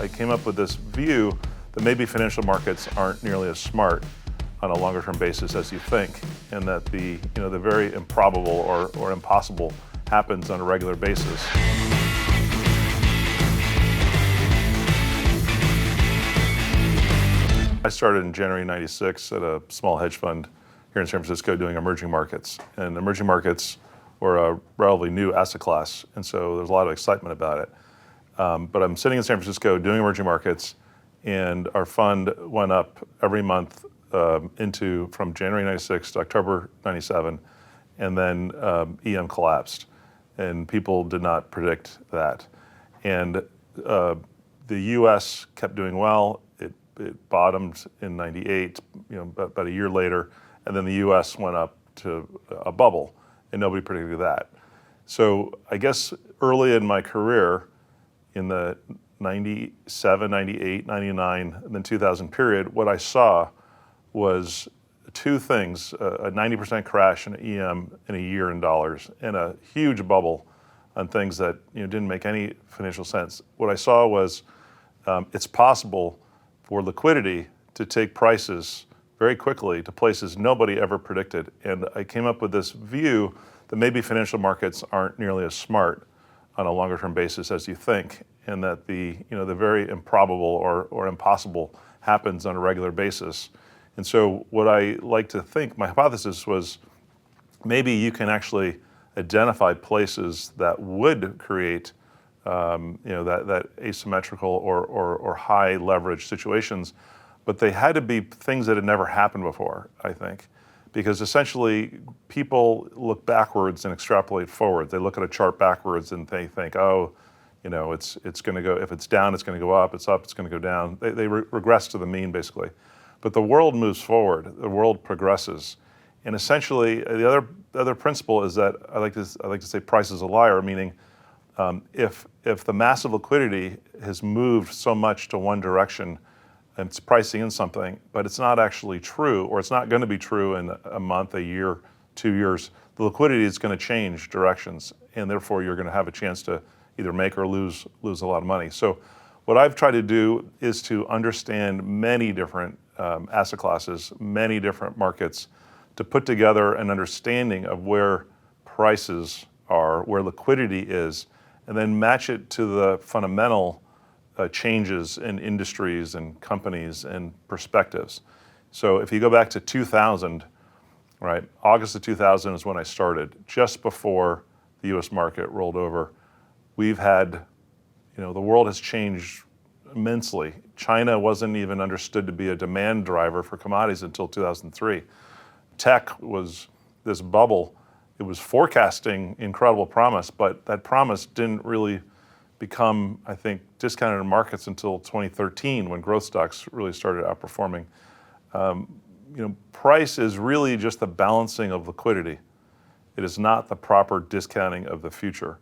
I came up with this view that maybe financial markets aren't nearly as smart on a longer term basis as you think, and that the very improbable or impossible happens on a regular basis. I started in January '96 at a small hedge fund here in San Francisco doing emerging markets. And emerging markets were a relatively new asset class, and so there's a lot of excitement about it. But I'm sitting in San Francisco doing emerging markets, and our fund went up every month from January '96 to October '97, and then EM collapsed, and people did not predict that. And the U.S. kept doing well. It bottomed in '98, about a year later, and then the U.S. went up to a bubble, and nobody predicted that. So I guess early in my career, in the '97, '98, '99, and then 2000 period, what I saw was two things: a 90% crash in EM in a year in dollars, and a huge bubble on things that didn't make any financial sense. What I saw was it's possible for liquidity to take prices very quickly to places nobody ever predicted. And I came up with this view that maybe financial markets aren't nearly as smart on a longer term basis as you think, and that the very improbable or impossible happens on a regular basis. And so what I like to think, my hypothesis was, maybe you can actually identify places that would create that asymmetrical or high leverage situations, but they had to be things that had never happened before, I think. Because essentially people look backwards and extrapolate forward. They look at a chart backwards and they think, it's going to go, if it's down, it's going to go up, it's going to go down. They regress to the mean, basically. But the world moves forward, the world progresses. And essentially the other principle is that I like to say price is a liar, meaning if the massive liquidity has moved so much to one direction and it's pricing in something, but it's not actually true, or it's not going to be true in a month, a year, 2 years, the liquidity is going to change directions, and therefore you're going to have a chance to either make or lose a lot of money. So what I've tried to do is to understand many different asset classes, many different markets, to put together an understanding of where prices are, where liquidity is, and then match it to the fundamental changes in industries and companies and perspectives. So if you go back to 2000, right, August of 2000 is when I started, just before the US market rolled over. We've had, the world has changed immensely. China wasn't even understood to be a demand driver for commodities until 2003. Tech was this bubble. It was forecasting incredible promise, but that promise didn't really become, I think, discounted in markets until 2013, when growth stocks really started outperforming. Price is really just the balancing of liquidity. It is not the proper discounting of the future.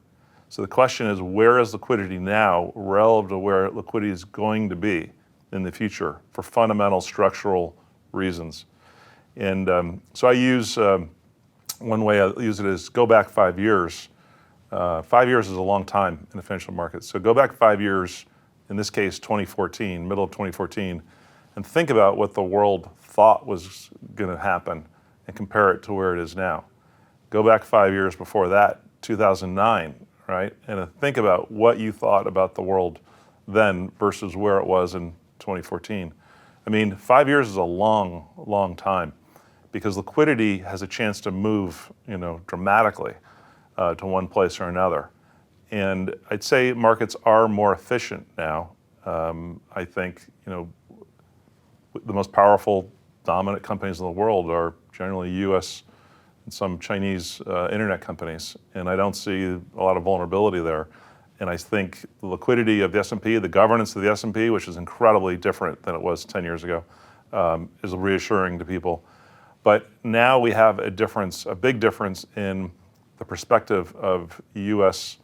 So the question is, where is liquidity now relative to where liquidity is going to be in the future for fundamental structural reasons? And so I use, one way I use it is go back 5 years. 5 years is a long time in the financial markets. So go back 5 years, in this case 2014, middle of 2014, and think about what the world thought was going to happen and compare it to where it is now. Go back 5 years before that, 2009, right? And think about what you thought about the world then versus where it was in 2014. I mean, 5 years is a long, long time, because liquidity has a chance to move, dramatically to one place or another. And I'd say markets are more efficient now. I think, the most powerful, dominant companies in the world are generally US and some Chinese internet companies, and I don't see a lot of vulnerability there. And I think the liquidity of the S&P, the governance of the S&P, which is incredibly different than it was 10 years ago, is reassuring to people. But now we have a big difference in the perspective of US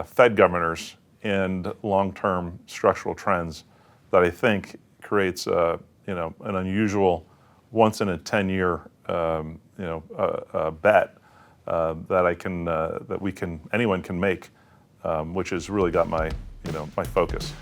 Fed governors and long-term structural trends that I think creates an unusual, once in a 10-year bet that anyone can make, which has really got my focus.